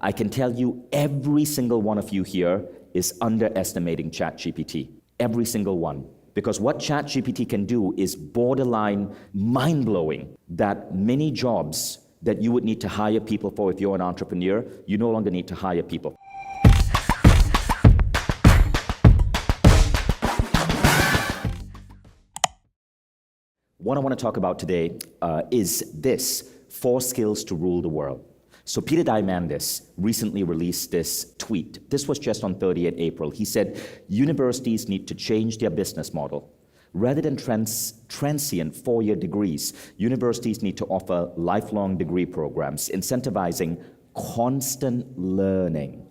I can tell you every single one of you here is underestimating ChatGPT. Every single one. Because what ChatGPT can do is borderline mind-blowing, that many jobs that you would need to hire people for if you're an entrepreneur, you no longer need to hire people. What I want to talk about today is this: 4 skills to rule the world. So Peter Diamandis recently released this tweet. This was just on 30th April. He said, universities need to change their business model. Rather than transient 4-year degrees, universities need to offer lifelong degree programs, incentivizing constant learning.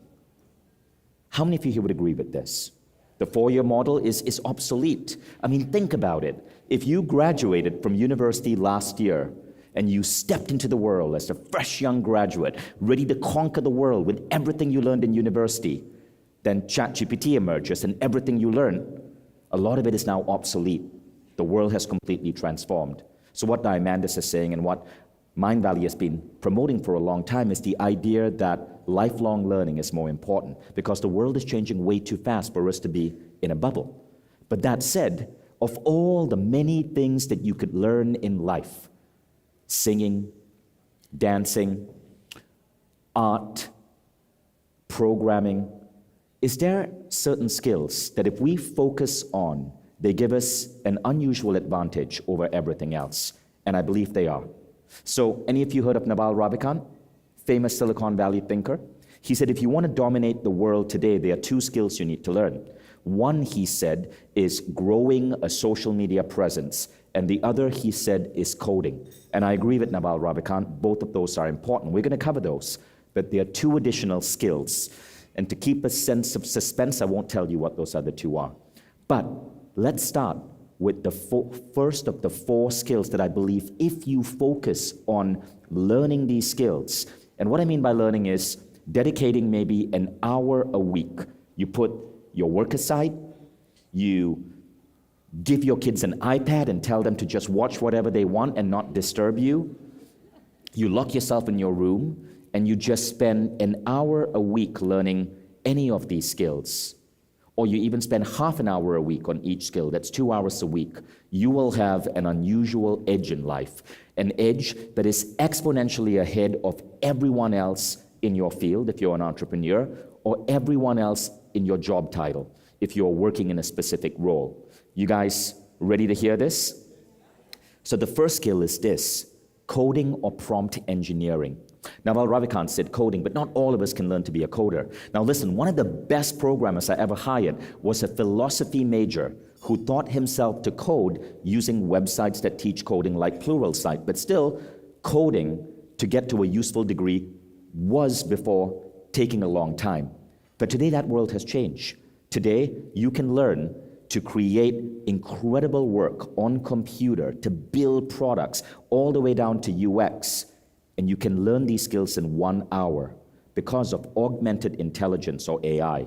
How many of you here would agree with this? The 4-year model is obsolete. I mean, think about it. If you graduated from university last year and you stepped into the world as a fresh young graduate, ready to conquer the world with everything you learned in university, then ChatGPT emerges and everything you learn, a lot of it is now obsolete. The world has completely transformed. So what Diamandis is saying and what Mindvalley has been promoting for a long time is the idea that lifelong learning is more important because the world is changing way too fast for us to be in a bubble. But that said, of all the many things that you could learn in life, singing, dancing, art, programming, is there certain skills that if we focus on, they give us an unusual advantage over everything else? And I believe they are. So, any of you heard of Naval Ravikant, famous Silicon Valley thinker? He said, if you want to dominate the world today, there are 2 skills you need to learn. One, he said, is growing a social media presence. And the other, he said, is coding. And I agree with Naval Ravikant, both of those are important. We're going to cover those. But there are 2 additional skills. And to keep a sense of suspense, I won't tell you what those other 2 are. But let's start with the first of the 4 skills that I believe if you focus on learning these skills, and what I mean by learning is dedicating maybe an hour a week. You put your work aside, you give your kids an iPad and tell them to just watch whatever they want and not disturb you. You lock yourself in your room and you just spend an hour a week learning any of these skills. Or you even spend half an hour a week on each skill. That's 2 hours a week. You will have an unusual edge in life, an edge that is exponentially ahead of everyone else in your field if you're an entrepreneur, or everyone else in your job title if you're working in a specific role. You guys ready to hear this? So the first skill is this: coding or prompt engineering. Naval Ravikant said coding, but not all of us can learn to be a coder. Now listen, one of the best programmers I ever hired was a philosophy major who taught himself to code using websites that teach coding like Pluralsight, but still coding to get to a useful degree was before taking a long time. But today that world has changed. Today you can learn to create incredible work on computer, to build products all the way down to UX. And you can learn these skills in 1 hour because of augmented intelligence or AI.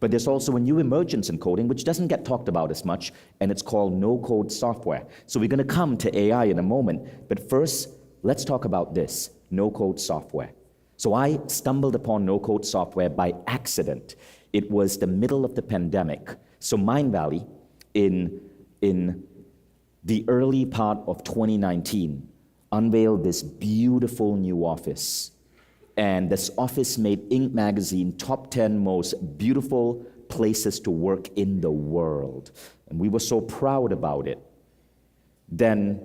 But there's also a new emergence in coding which doesn't get talked about as much, and it's called no-code software. So we're going to come to AI in a moment, but first, let's talk about this, no-code software. So I stumbled upon no-code software by accident. It was the middle of the pandemic. So Mindvalley, in the early part of 2019, unveiled this beautiful new office. And this office made Inc. magazine top 10 most beautiful places to work in the world. And we were so proud about it. Then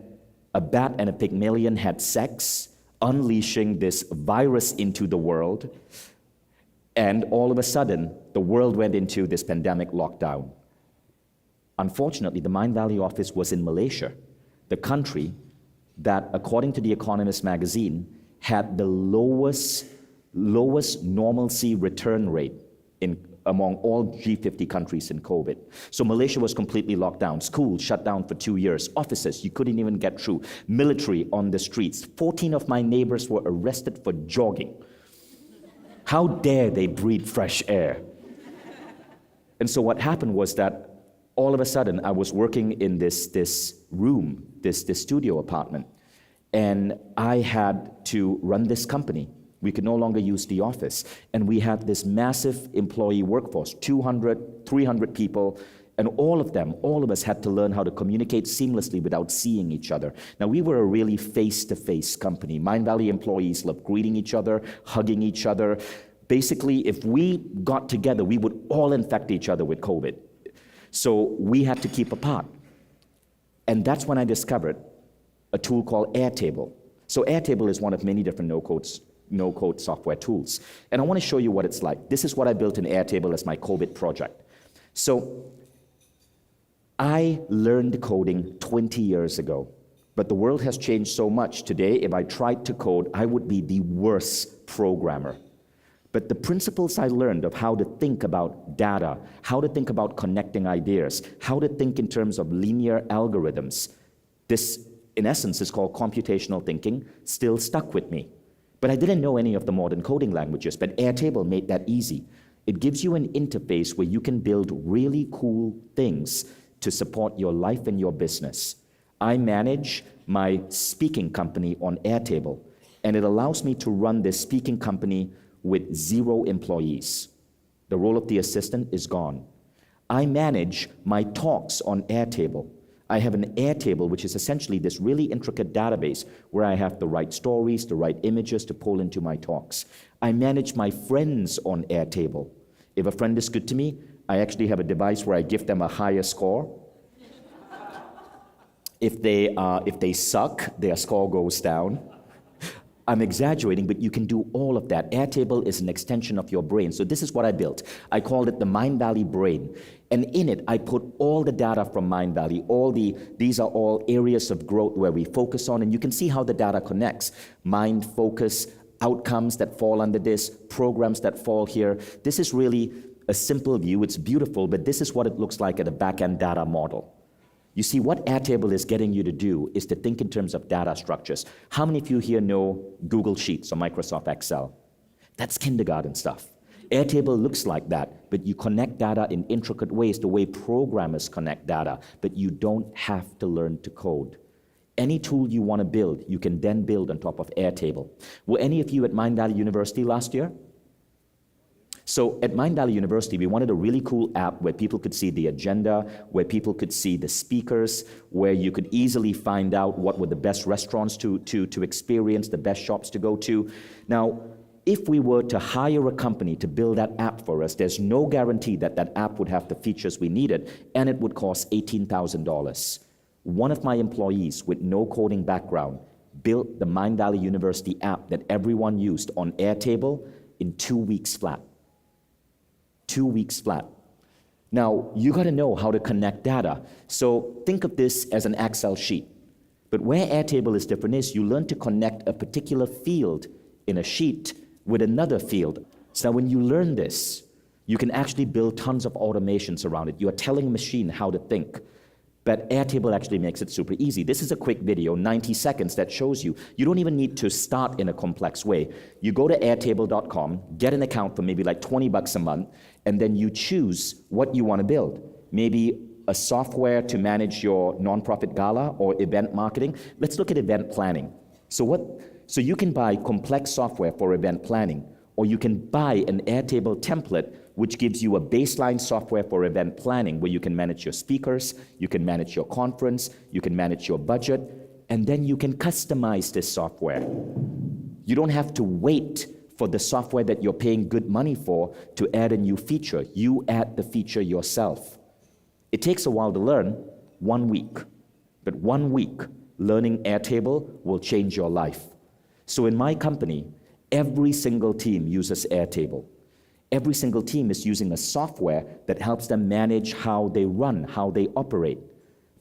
a bat and a pygmalion had sex, unleashing this virus into the world. And all of a sudden, the world went into this pandemic lockdown. Unfortunately, the Mindvalley office was in Malaysia, the country that, according to The Economist magazine, had the lowest normalcy return rate among all G50 countries in COVID. So Malaysia was completely locked down. Schools shut down for 2 years. Offices, you couldn't even get through. Military on the streets. 14 of my neighbors were arrested for jogging. How dare they breathe fresh air? And so what happened was that all of a sudden, I was working in this room, this studio apartment, and I had to run this company. We could no longer use the office. And we had this massive employee workforce, 200, 300 people, and all of us had to learn how to communicate seamlessly without seeing each other. Now, we were a really face-to-face company. Mindvalley employees loved greeting each other, hugging each other. Basically, if we got together, we would all infect each other with COVID. So we had to keep apart. And that's when I discovered a tool called Airtable. So Airtable is one of many different no-code software tools. And I want to show you what it's like. This is what I built in Airtable as my COVID project. So I learned coding 20 years ago, but the world has changed so much. Today, if I tried to code, I would be the worst programmer. But the principles I learned of how to think about data, how to think about connecting ideas, how to think in terms of linear algorithms, this, in essence, is called computational thinking, still stuck with me. But I didn't know any of the modern coding languages, but Airtable made that easy. It gives you an interface where you can build really cool things to support your life and your business. I manage my speaking company on Airtable, and it allows me to run this speaking company with 0 employees. The role of the assistant is gone. I manage my talks on Airtable. I have an Airtable, which is essentially this really intricate database where I have the right stories, the right images to pull into my talks. I manage my friends on Airtable. If a friend is good to me, I actually have a device where I give them a higher score. If they suck, their score goes down. I'm exaggerating, but you can do all of that. Airtable is an extension of your brain. So this is what I built. I called it the Mindvalley Brain. And in it, I put all the data from Mindvalley. These are all areas of growth where we focus on, and you can see how the data connects. Mind, focus, outcomes that fall under this, programs that fall here. This is really a simple view. It's beautiful, but this is what it looks like at a back-end data model. You see, what Airtable is getting you to do is to think in terms of data structures. How many of you here know Google Sheets or Microsoft Excel? That's kindergarten stuff. Airtable looks like that, but you connect data in intricate ways, the way programmers connect data, but you don't have to learn to code. Any tool you want to build, you can then build on top of Airtable. Were any of you at Mindvalley University last year? So at Mindvalley University, we wanted a really cool app where people could see the agenda, where people could see the speakers, where you could easily find out what were the best restaurants to experience, the best shops to go to. Now, if we were to hire a company to build that app for us, there's no guarantee that that app would have the features we needed, and it would cost $18,000. One of my employees with no coding background built the Mindvalley University app that everyone used on Airtable in 2 weeks flat. 2 weeks flat. Now, you got to know how to connect data. So think of this as an Excel sheet. But where Airtable is different is you learn to connect a particular field in a sheet with another field. So now when you learn this, you can actually build tons of automations around it. You are telling a machine how to think. But Airtable actually makes it super easy. This is a quick video, 90 seconds, that shows you. You don't even need to start in a complex way. You go to airtable.com, get an account for maybe like $20 a month, and then you choose what you want to build. Maybe a software to manage your nonprofit gala or event marketing. Let's look at event planning. So you can buy complex software for event planning, or you can buy an Airtable template which gives you a baseline software for event planning where you can manage your speakers, you can manage your conference, you can manage your budget, and then you can customize this software. You don't have to wait for the software that you're paying good money for to add a new feature. You add the feature yourself. It takes a while to learn, 1 week. But 1 week learning Airtable will change your life. So in my company, every single team uses Airtable. Every single team is using a software that helps them manage how they run, how they operate.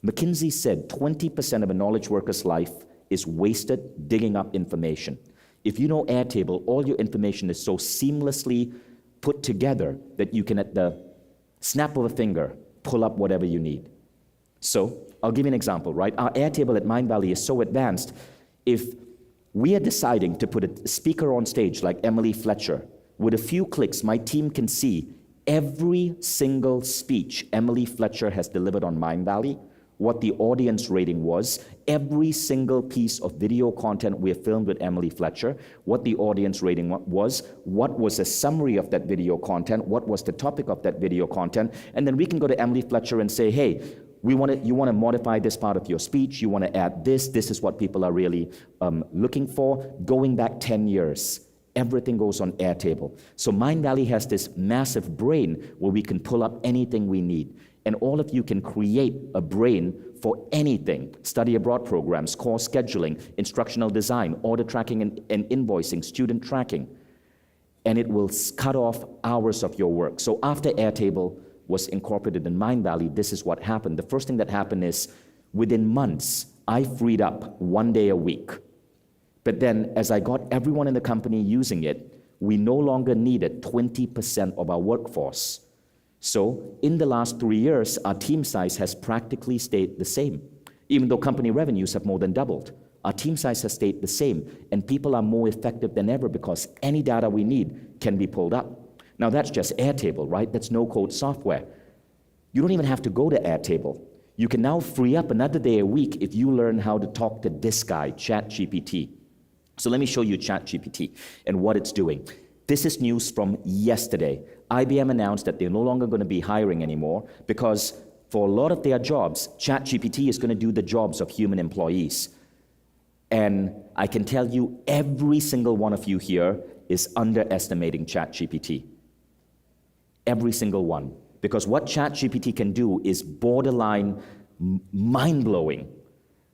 McKinsey said 20% of a knowledge worker's life is wasted digging up information. If you know Airtable, all your information is so seamlessly put together that you can, at the snap of a finger, pull up whatever you need. So I'll give you an example, right? Our Airtable at Mindvalley is so advanced. If we are deciding to put a speaker on stage like Emily Fletcher, with a few clicks, my team can see every single speech Emily Fletcher has delivered on Mindvalley what the audience rating was, every single piece of video content we have filmed with Emily Fletcher, what the audience rating was, what was a summary of that video content, what was the topic of that video content, and then we can go to Emily Fletcher and say, hey, you want to modify this part of your speech, you want to add this is what people are really looking for. Going back 10 years, everything goes on Airtable. So Mindvalley has this massive brain where we can pull up anything we need. And all of you can create a brain for anything. Study abroad programs, course scheduling, instructional design, order tracking and invoicing, student tracking. And it will cut off hours of your work. So after Airtable was incorporated in Mindvalley, this is what happened. The first thing that happened is within months, I freed up 1 day a week. But then as I got everyone in the company using it, we no longer needed 20% of our workforce. So in the last 3 years, our team size has practically stayed the same. Even though company revenues have more than doubled, our team size has stayed the same, and people are more effective than ever because any data we need can be pulled up. Now that's just Airtable, right? That's no-code software. You don't even have to go to Airtable. You can now free up another day a week if you learn how to talk to this guy, ChatGPT. So let me show you ChatGPT and what it's doing. This is news from yesterday. IBM announced that they're no longer going to be hiring anymore because for a lot of their jobs, ChatGPT is going to do the jobs of human employees. And I can tell you, every single one of you here is underestimating ChatGPT. Every single one. Because what ChatGPT can do is borderline mind-blowing,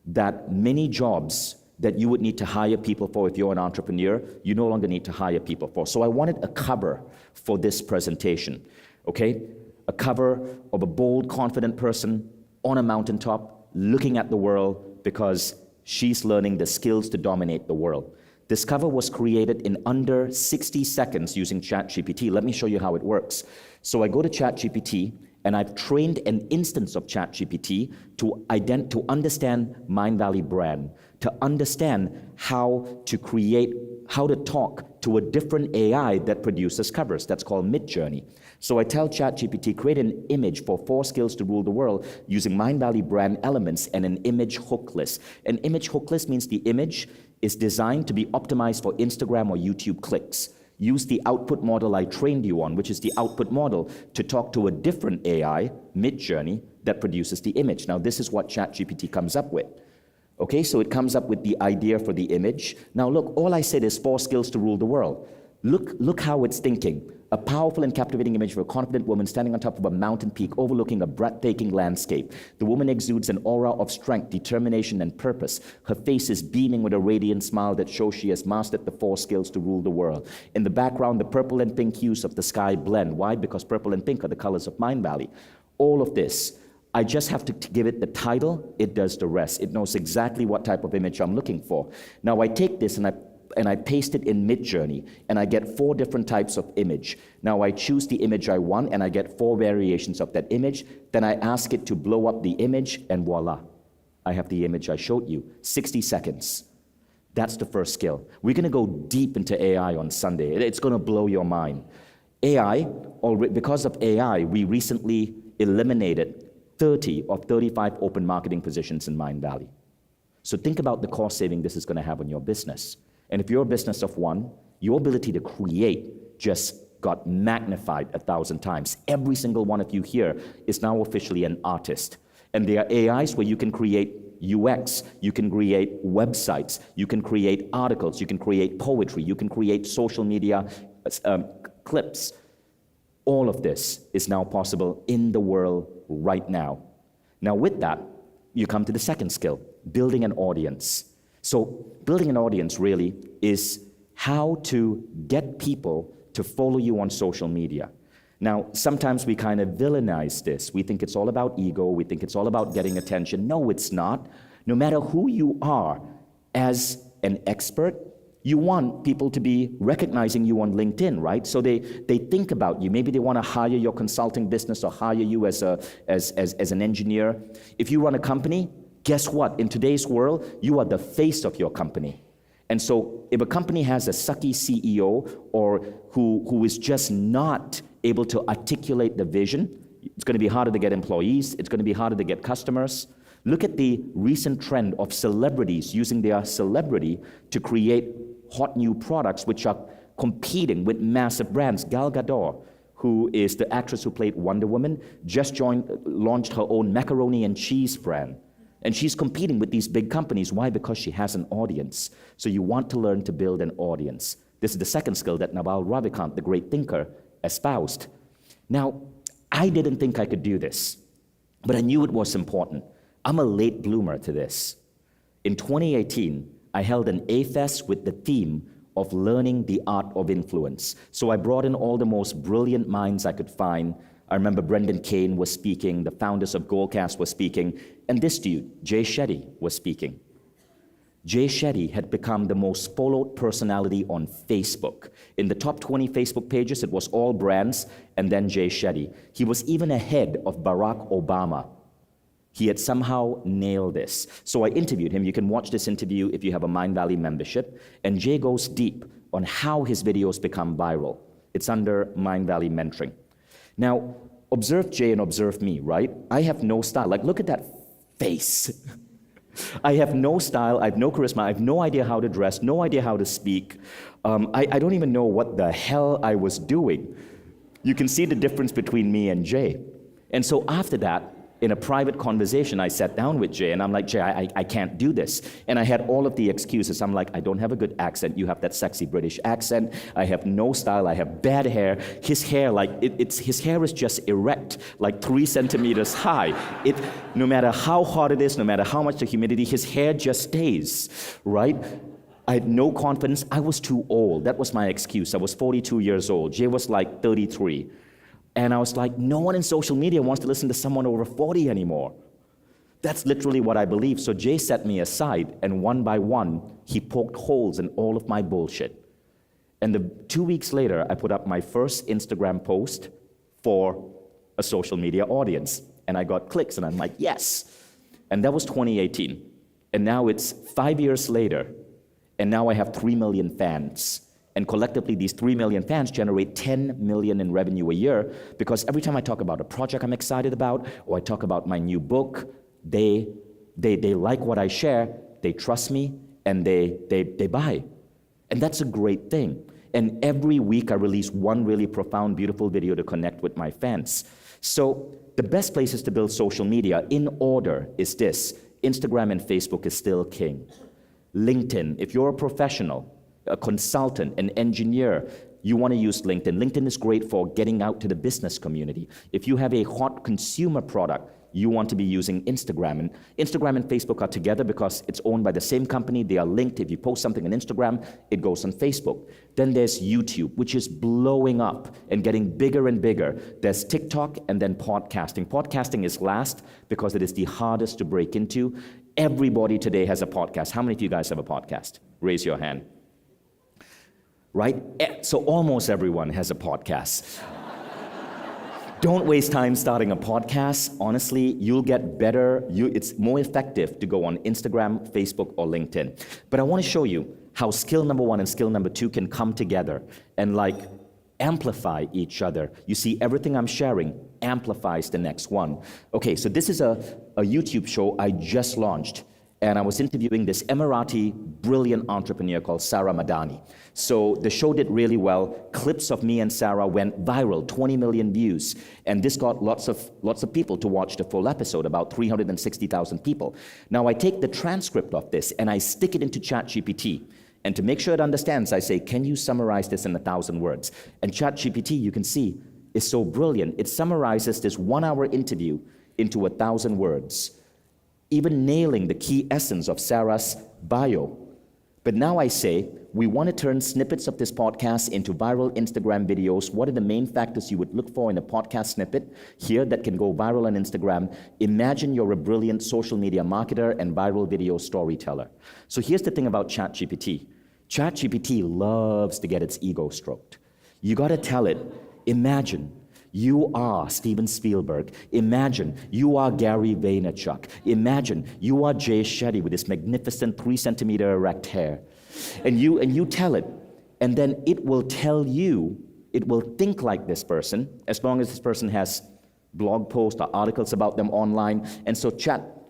that many jobs that you would need to hire people for if you're an entrepreneur, you no longer need to hire people for. So I wanted a cover for this presentation, okay? A cover of a bold, confident person on a mountaintop looking at the world because she's learning the skills to dominate the world. This cover was created in under 60 seconds using ChatGPT. Let me show you how it works. So I go to ChatGPT, and I've trained an instance of ChatGPT to understand Mindvalley brand, to understand how to talk to a different AI that produces covers. That's called Midjourney. So I tell ChatGPT, create an image for 4 skills to rule the world using Mindvalley brand elements and an image hook list. An image hook list means the image is designed to be optimized for Instagram or YouTube clicks. Use the output model I trained you on, which is the output model, to talk to a different AI, Midjourney, that produces the image. Now, this is what ChatGPT comes up with. Okay, so it comes up with the idea for the image. Now, look, all I said is 4 skills to rule the world. Look how it's thinking. A powerful and captivating image of a confident woman standing on top of a mountain peak overlooking a breathtaking landscape. The woman exudes an aura of strength, determination, and purpose. Her face is beaming with a radiant smile that shows she has mastered the 4 skills to rule the world. In the background, the purple and pink hues of the sky blend. Why? Because purple and pink are the colors of Mindvalley. All of this, I just have to give it the title, it does the rest. It knows exactly what type of image I'm looking for. Now I take this and I paste it in Midjourney, and I get 4 different types of image. Now I choose the image I want, and I get 4 variations of that image. Then I ask it to blow up the image, and voila, I have the image I showed you. 60 seconds. That's the first skill. We're going to go deep into AI on Sunday. It's going to blow your mind. AI, because of AI, we recently eliminated 30 of 35 open marketing positions in Mindvalley. So think about the cost saving this is going to have on your business. And if you're a business of one, your ability to create just got magnified 1,000 times. Every single one of you here is now officially an artist. And there are AIs where you can create UX, you can create websites, you can create articles, you can create poetry, you can create social media clips. All of this is now possible in the world right now. Now with that, you come to the second skill, building an audience. So building an audience really is how to get people to follow you on social media. Now, sometimes we kind of villainize this. We think it's all about ego. We think it's all about getting attention. No, it's not. No matter who you are as an expert, you want people to be recognizing you on LinkedIn, right? So they think about you. Maybe they want to hire your consulting business or hire you as an engineer. If you run a company, guess what? In today's world, you are the face of your company. And so if a company has a sucky CEO or who is just not able to articulate the vision, it's going to be harder to get employees. It's going to be harder to get customers. Look at the recent trend of celebrities using their celebrity to create hot new products which are competing with massive brands. Gal Gadot, who is the actress who played Wonder Woman, just launched her own macaroni and cheese brand. And she's competing with these big companies. Why? Because she has an audience. So you want to learn to build an audience. This is the second skill that Naval Ravikant, the great thinker, espoused. Now, I didn't think I could do this, but I knew it was important. I'm a late bloomer to this. In 2018, I held an A-Fest with the theme of learning the art of influence. So I brought in all the most brilliant minds I could find. I remember Brendan Kane was speaking, the founders of Goldcast were speaking, and this dude, Jay Shetty, was speaking. Jay Shetty had become the most followed personality on Facebook. In the top 20 Facebook pages, it was all brands, and then Jay Shetty. He was even ahead of Barack Obama. He had somehow nailed this. So I interviewed him. You can watch this interview if you have a Mindvalley membership. And Jay goes deep on how his videos become viral. It's under Mindvalley Mentoring. Now, observe Jay and observe me, right? I have no style. Like, look at that face. I have no style, I have no charisma, I have no idea how to dress, no idea how to speak. I don't even know what the hell I was doing. You can see the difference between me and Jay. And so after that, in a private conversation, I sat down with Jay, and I'm like, Jay, I can't do this. And I had all of the excuses. I'm like, I don't have a good accent. You have that sexy British accent. I have no style. I have bad hair. His hair, his hair is just erect, like 3 centimeters high. No matter how hot it is, no matter how much the humidity, his hair just stays, right? I had no confidence. I was too old. That was my excuse. I was 42 years old. Jay was like 33. And I was like, no one in social media wants to listen to someone over 40 anymore. That's literally what I believe. So Jay set me aside, and one by one, he poked holes in all of my bullshit. And 2 weeks later, I put up my first Instagram post for a social media audience. And I got clicks, and I'm like, yes. And that was 2018. And now it's 5 years later, and now I have 3 million fans. And collectively, these 3 million fans generate 10 million in revenue a year, because every time I talk about a project I'm excited about, or I talk about my new book, they like what I share, they trust me, and they buy. And that's a great thing. And every week I release one really profound, beautiful video to connect with my fans. So the best places to build social media in order is this. Instagram and Facebook is still king. LinkedIn, if you're a professional, a consultant, an engineer, you want to use LinkedIn. LinkedIn is great for getting out to the business community. If you have a hot consumer product, you want to be using Instagram. And Instagram and Facebook are together because it's owned by the same company. They are linked. If you post something on Instagram, it goes on Facebook. Then there's YouTube, which is blowing up and getting bigger and bigger. There's TikTok, and then podcasting. Podcasting is last because it is the hardest to break into. Everybody today has a podcast. How many of you guys have a podcast? Raise your hand. Right? So almost everyone has a podcast. Don't waste time starting a podcast. Honestly, you'll get better. It's more effective to go on Instagram, Facebook, or LinkedIn. But I want to show you how skill number 1 and skill number 2 can come together and amplify each other. You see, everything I'm sharing amplifies the next one. Okay, so this is a YouTube show I just launched. And I was interviewing this Emirati brilliant entrepreneur called Sarah Madani. So the show did really well. Clips of me and Sarah went viral, 20 million views. And this got lots of people to watch the full episode, about 360,000 people. Now I take the transcript of this and I stick it into ChatGPT. And to make sure it understands, I say, can you summarize this in 1,000 words? And ChatGPT, you can see, is so brilliant. It summarizes this 1-hour interview into 1,000 words, even nailing the key essence of Sarah's bio. But now I say, we want to turn snippets of this podcast into viral Instagram videos. What are the main factors you would look for in a podcast snippet here that can go viral on Instagram? Imagine you're a brilliant social media marketer and viral video storyteller. So here's the thing about ChatGPT. ChatGPT loves to get its ego stroked. You got to tell it, imagine you are Steven Spielberg. Imagine you are Gary Vaynerchuk. Imagine you are Jay Shetty with his magnificent 3-centimeter erect hair. And you tell it, and then it will tell you, it will think like this person, as long as this person has blog posts or articles about them online. And so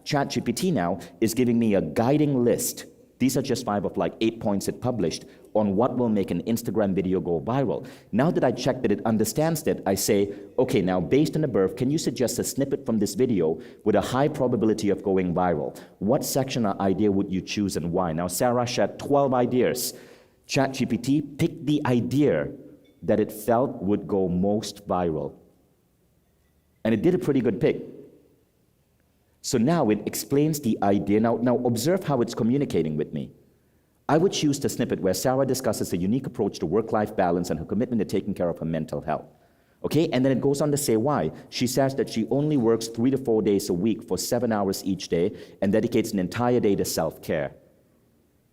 ChatGPT now is giving me a guiding list. These are just 5 of like 8 points it published on what will make an Instagram video go viral. Now that I check that it understands that, I say, okay, now based on the above, can you suggest a snippet from this video with a high probability of going viral? What section or idea would you choose and why? Now Sarah shared 12 ideas. ChatGPT picked the idea that it felt would go most viral. And it did a pretty good pick. So now it explains the idea. Now observe how it's communicating with me. I would choose the snippet where Sarah discusses a unique approach to work-life balance and her commitment to taking care of her mental health. Okay, and then it goes on to say why. She says that she only works 3 to 4 days a week for 7 hours each day and dedicates an entire day to self-care.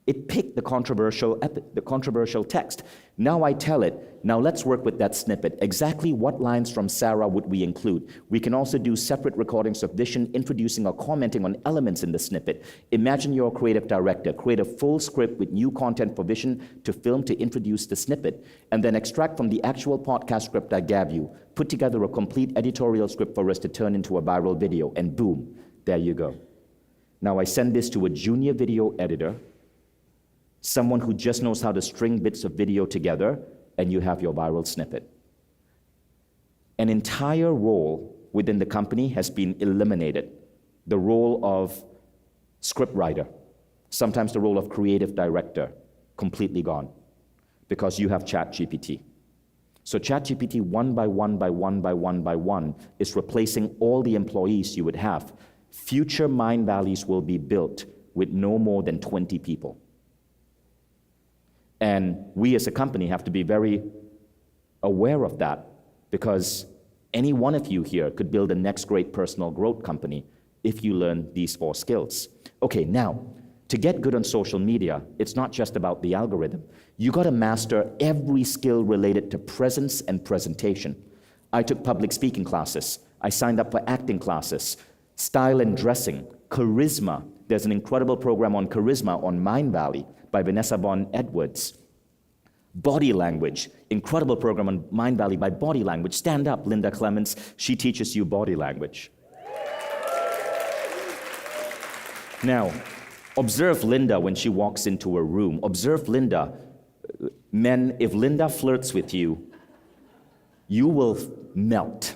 It picked the controversial text. Now I tell it, now let's work with that snippet. Exactly what lines from Sarah would we include? We can also do separate recordings of Vishen introducing or commenting on elements in the snippet. Imagine you're a creative director. Create a full script with new content for Vishen to film to introduce the snippet, and then extract from the actual podcast script I gave you. Put together a complete editorial script for us to turn into a viral video, and boom, there you go. Now I send this to a junior video editor, someone who just knows how to string bits of video together, and you have your viral snippet. An entire role within the company has been eliminated. The role of scriptwriter, sometimes the role of creative director, completely gone, because you have ChatGPT. So ChatGPT, one by one, is replacing all the employees you would have. Future Mindvalleys will be built with no more than 20 people. And we as a company have to be very aware of that, because any one of you here could build the next great personal growth company if you learn these 4 skills. Okay, now, to get good on social media, it's not just about the algorithm. You got to master every skill related to presence and presentation. I took public speaking classes. I signed up for acting classes, style and dressing, charisma. There's an incredible program on charisma on Mindvalley by Vanessa Von Edwards. Body language, incredible program on Mindvalley by Body Language. Stand up, Linda Clements. She teaches you body language. Now, observe Linda when she walks into a room. Observe Linda. Men, if Linda flirts with you, you will melt,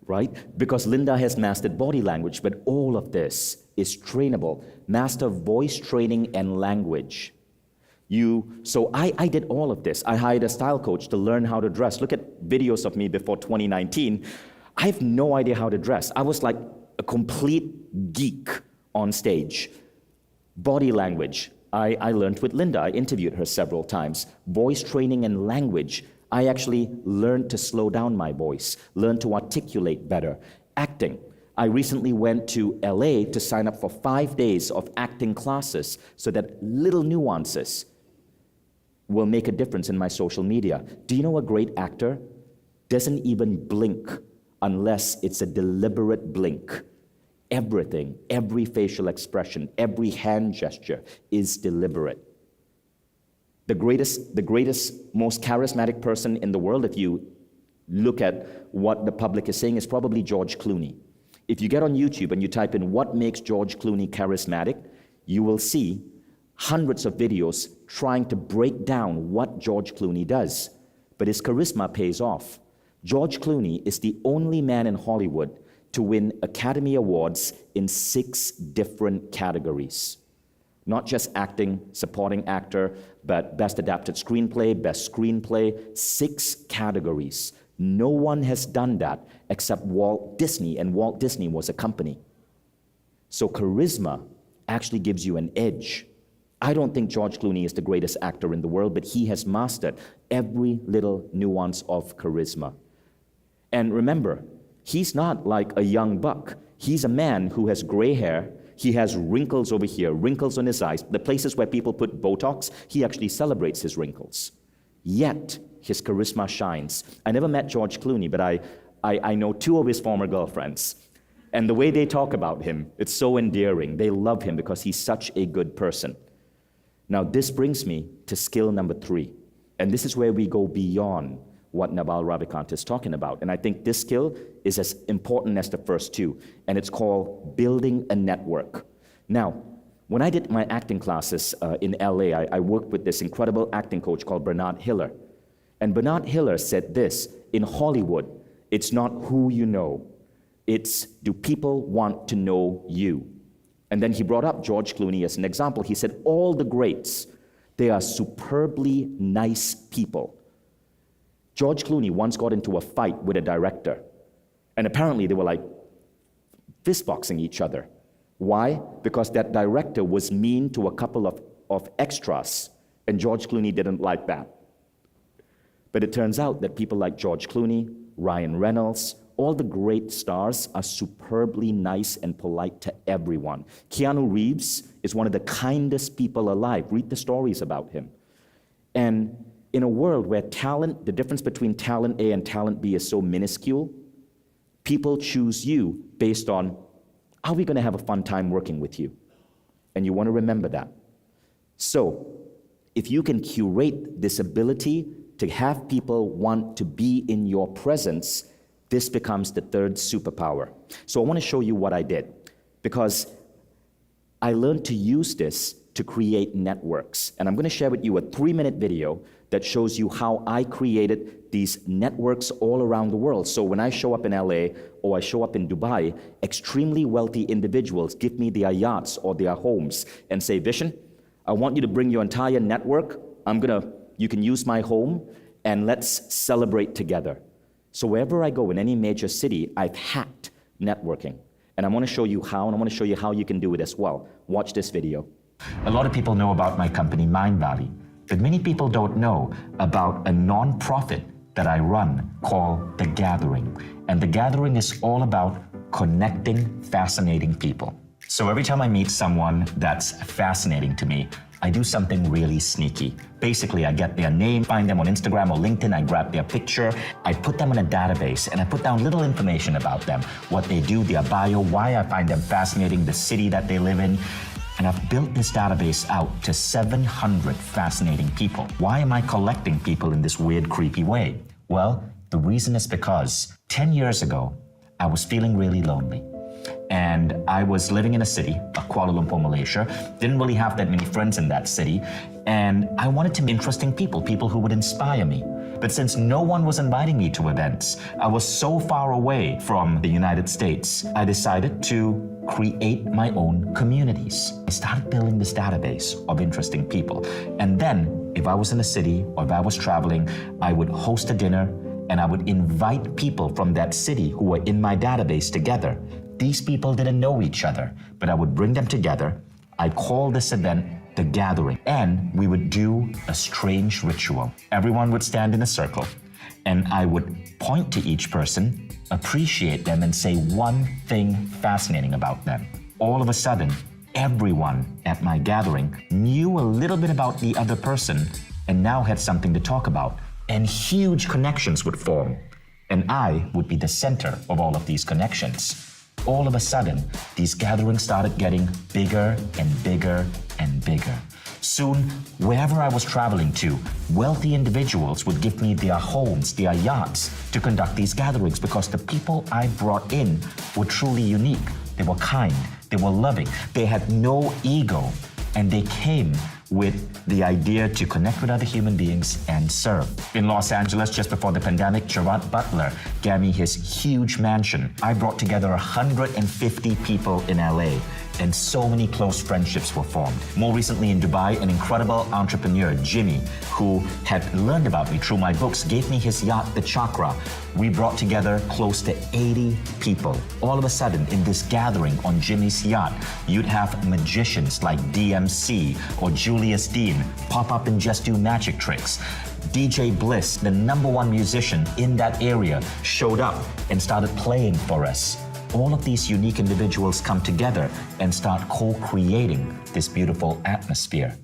right? Because Linda has mastered body language, but all of this is trainable. Master voice training and language. So I did all of this. I hired a style coach to learn how to dress. Look at videos of me before 2019. I have no idea how to dress. I was like a complete geek on stage. Body language, I learned with Linda. I interviewed her several times. Voice training and language, I actually learned to slow down my voice, learned to articulate better. Acting, I recently went to LA to sign up for 5 days of acting classes so that little nuances will make a difference in my social media. Do you know a great actor doesn't even blink unless it's a deliberate blink? Everything, every facial expression, every hand gesture is deliberate. The greatest, most charismatic person in the world, if you look at what the public is saying, is probably George Clooney. If you get on YouTube and you type in what makes George Clooney charismatic, you will see hundreds of videos trying to break down what George Clooney does. But his charisma pays off. George Clooney is the only man in Hollywood to win Academy Awards in 6 different categories. Not just acting, supporting actor, but best adapted screenplay, best screenplay, 6 categories. No one has done that except Walt Disney, and Walt Disney was a company. So charisma actually gives you an edge. I don't think George Clooney is the greatest actor in the world, but he has mastered every little nuance of charisma. And remember, he's not like a young buck. He's a man who has gray hair. He has wrinkles over here, wrinkles on his eyes. The places where people put Botox, he actually celebrates his wrinkles. Yet, his charisma shines. I never met George Clooney, but I know 2 of his former girlfriends. And the way they talk about him, it's so endearing. They love him because he's such a good person. Now, this brings me to skill number 3. And this is where we go beyond what Naval Ravikant is talking about. And I think this skill is as important as the first two, and it's called building a network. Now, when I did my acting classes in LA, I worked with this incredible acting coach called Bernard Hiller. And Bernard Hiller said this: in Hollywood, it's not who you know, it's do people want to know you? And then he brought up George Clooney as an example. He said all the greats, they are superbly nice people. George Clooney once got into a fight with a director, and apparently they were like fistboxing each other. Why? Because that director was mean to a couple of extras, and George Clooney didn't like that. But it turns out that people like George Clooney, Ryan Reynolds, all the great stars are superbly nice and polite to everyone. Keanu Reeves is one of the kindest people alive. Read the stories about him. And in a world where talent, the difference between talent A and talent B is so minuscule, people choose you based on, are we going to have a fun time working with you? And you want to remember that. So, if you can curate this ability to have people want to be in your presence, this becomes the third superpower. So I want to show you what I did, because I learned to use this to create networks. And I'm going to share with you a 3-minute video that shows you how I created these networks all around the world. So when I show up in LA or I show up in Dubai, extremely wealthy individuals give me their yachts or their homes and say, Vishen, I want you to bring your entire network. You can use my home, and let's celebrate together. So wherever I go in any major city, I've hacked networking. And I want to show you how, and I want to show you how you can do it as well. Watch this video. A lot of people know about my company, Mindvalley, but many people don't know about a non-profit that I run called The Gathering. And The Gathering is all about connecting fascinating people. So every time I meet someone that's fascinating to me, I do something really sneaky. Basically, I get their name, find them on Instagram or LinkedIn, I grab their picture, I put them in a database, and I put down little information about them, what they do, their bio, why I find them fascinating, the city that they live in. And I've built this database out to 700 fascinating people. Why am I collecting people in this weird, creepy way? Well, the reason is because 10 years ago, I was feeling really lonely. And I was living in a city, Kuala Lumpur, Malaysia, didn't really have that many friends in that city, and I wanted to meet interesting people who would inspire me. But since no one was inviting me to events, I was so far away from the United States, I decided to create my own communities. I started building this database of interesting people. And then, if I was in a city or if I was traveling, I would host a dinner and I would invite people from that city who were in my database together. These people didn't know each other, but I would bring them together. I'd call this event The Gathering, and we would do a strange ritual. Everyone would stand in a circle, and I would point to each person, appreciate them, and say one thing fascinating about them. All of a sudden, everyone at my gathering knew a little bit about the other person and now had something to talk about, and huge connections would form. And I would be the center of all of these connections. All of a sudden, these gatherings started getting bigger and bigger and bigger. Soon, wherever I was traveling to, wealthy individuals would give me their homes, their yachts, to conduct these gatherings because the people I brought in were truly unique. They were kind, they were loving, they had no ego, and they came with the idea to connect with other human beings and serve. In Los Angeles, just before the pandemic, Gerard Butler gave me his huge mansion. I brought together 150 people in LA, and so many close friendships were formed. More recently in Dubai, an incredible entrepreneur, Jimmy, who had learned about me through my books, gave me his yacht, The Chakra. We brought together close to 80 people. All of a sudden, in this gathering on Jimmy's yacht, you'd have magicians like DMC or Julius Dean pop up and just do magic tricks. DJ Bliss, the #1 musician in that area, showed up and started playing for us. All of these unique individuals come together and start co-creating this beautiful atmosphere.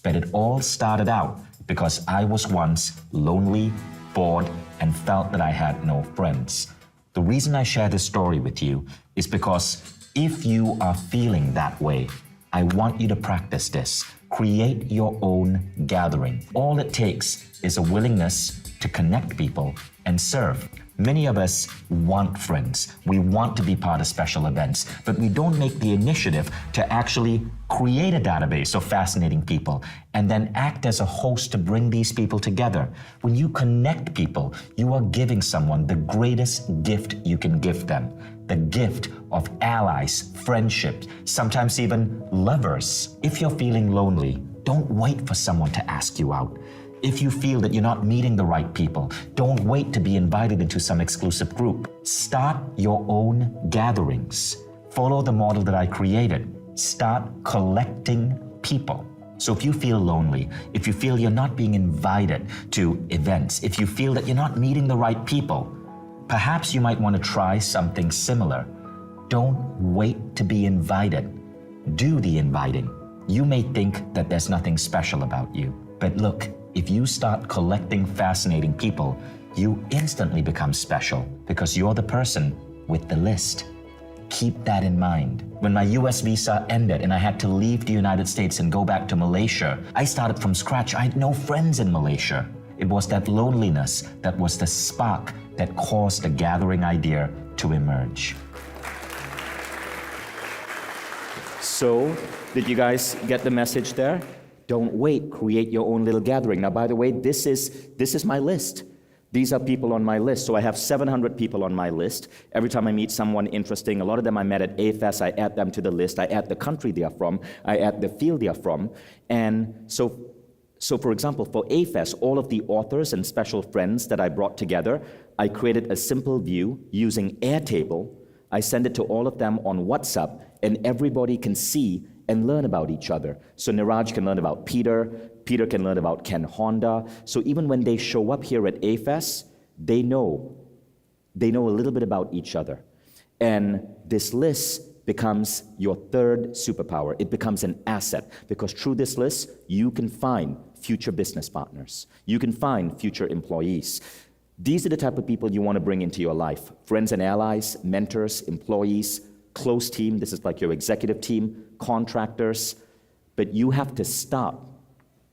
But it all started out because I was once lonely, bored, and felt that I had no friends. The reason I share this story with you is because if you are feeling that way, I want you to practice this. Create your own gathering. All it takes is a willingness to connect people and serve. Many of us want friends. We want to be part of special events, but we don't make the initiative to actually create a database of fascinating people and then act as a host to bring these people together. When you connect people, you are giving someone the greatest gift you can give them, the gift of allies, friendships, sometimes even lovers. If you're feeling lonely, don't wait for someone to ask you out. If you feel that you're not meeting the right people, don't wait to be invited into some exclusive group. Start your own gatherings. Follow the model that I created. Start collecting people. So if you feel lonely, if you feel you're not being invited to events, if you feel that you're not meeting the right people, perhaps you might want to try something similar. Don't wait to be invited. Do the inviting. You may think that there's nothing special about you, but look, if you start collecting fascinating people, you instantly become special because you're the person with the list. Keep that in mind. When my US visa ended and I had to leave the United States and go back to Malaysia, I started from scratch. I had no friends in Malaysia. It was that loneliness that was the spark that caused the gathering idea to emerge. So, did you guys get the message there? Don't wait, create your own little gathering. Now, by the way, this is my list. These are people on my list. So I have 700 people on my list. Every time I meet someone interesting, a lot of them I met at AFES, I add them to the list. I add the country they are from. I add the field they are from. And so for example, for AFES, all of the authors and special friends that I brought together, I created a simple view using Airtable. I send it to all of them on WhatsApp, and everybody can see and learn about each other. So Niraj can learn about Peter, Peter can learn about Ken Honda. So even when they show up here at AFES, they know a little bit about each other. And this list becomes your third superpower. It becomes an asset, because through this list, you can find future business partners. You can find future employees. These are the type of people you want to bring into your life. Friends and allies, mentors, employees, close team. This is like your executive team, contractors. But you have to start.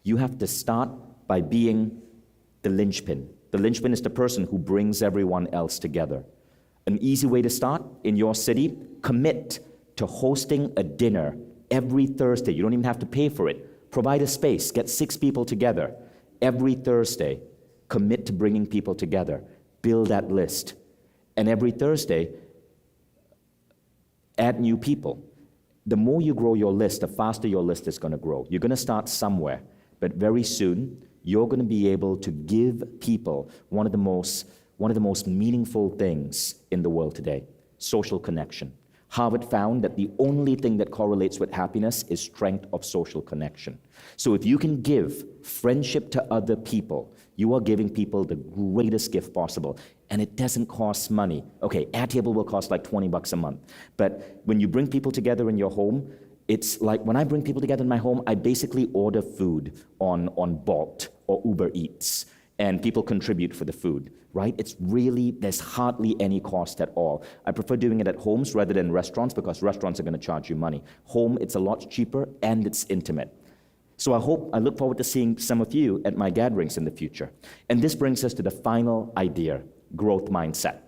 You have to start by being the linchpin. The linchpin is the person who brings everyone else together. An easy way to start in your city, commit to hosting a dinner every Thursday. You don't even have to pay for it. Provide a space. Get 6 people together every Thursday. Commit to bringing people together. Build that list. And every Thursday, add new people. The more you grow your list, the faster your list is going to grow. You're going to start somewhere, but very soon, you're going to be able to give people one of the most meaningful things in the world today, social connection. Harvard found that the only thing that correlates with happiness is strength of social connection. So if you can give friendship to other people, you are giving people the greatest gift possible. And it doesn't cost money. Okay, Airtable will cost like $20 a month. But when you bring people together in your home, it's like when I bring people together in my home, I basically order food on Bolt or Uber Eats, and people contribute for the food, right? It's really, there's hardly any cost at all. I prefer doing it at homes rather than restaurants, because restaurants are going to charge you money. Home, it's a lot cheaper and it's intimate. So I look forward to seeing some of you at my gatherings in the future. And this brings us to the final idea, growth mindset.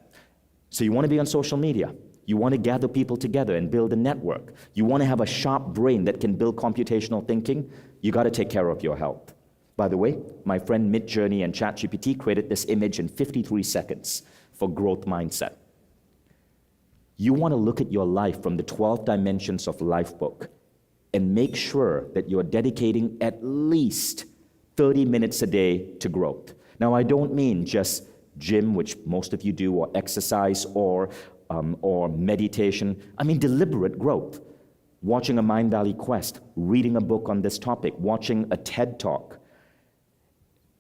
So you want to be on social media. You want to gather people together and build a network. You want to have a sharp brain that can build computational thinking. You got to take care of your health. By the way, my friend Midjourney and ChatGPT created this image in 53 seconds for growth mindset. You want to look at your life from the 12 dimensions of life book and make sure that you're dedicating at least 30 minutes a day to growth. Now, I don't mean just gym, which most of you do, or exercise, or meditation. I mean deliberate growth. Watching a Mindvalley quest, reading a book on this topic, watching a TED Talk.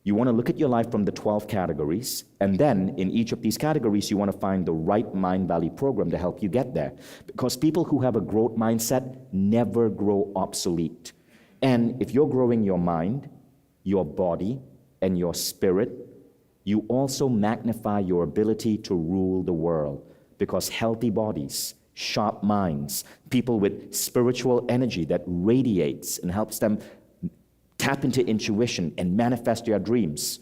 You want to look at your life from the 12 categories, and then in each of these categories, you want to find the right Mindvalley program to help you get there. Because people who have a growth mindset never grow obsolete. And if you're growing your mind, your body, and your spirit, you also magnify your ability to rule the world. Because healthy bodies, sharp minds, people with spiritual energy that radiates and helps them tap into intuition and manifest their dreams,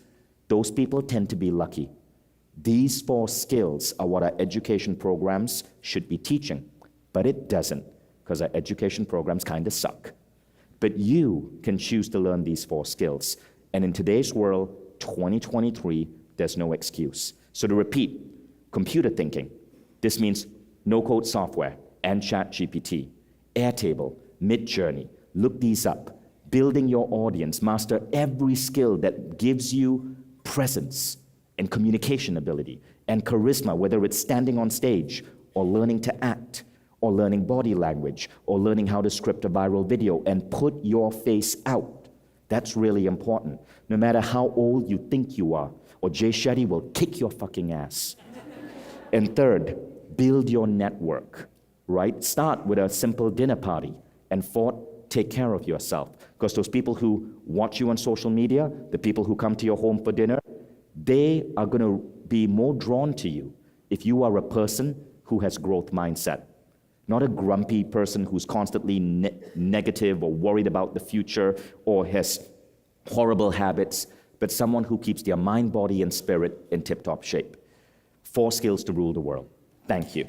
Those people tend to be lucky. These 4 skills are what our education programs should be teaching, but it doesn't, because our education programs kind of suck. But you can choose to learn these 4 skills. And in today's world, 2023, there's no excuse. So to repeat, computer thinking. This means no-code software and ChatGPT, Airtable, Midjourney. Look these up. Building your audience, master every skill that gives you presence and communication ability and charisma, whether it's standing on stage or learning to act or learning body language or learning how to script a viral video and put your face out. That's really important. No matter how old you think you are, or Jay Shetty will kick your fucking ass. And third, build your network, right? Start with a simple dinner party. And fourth, take care of yourself. Because those people who watch you on social media, the people who come to your home for dinner, they are going to be more drawn to you if you are a person who has growth mindset. Not a grumpy person who's constantly negative or worried about the future or has horrible habits, but someone who keeps their mind, body, and spirit in tip-top shape. 4 skills to rule the world. Thank you.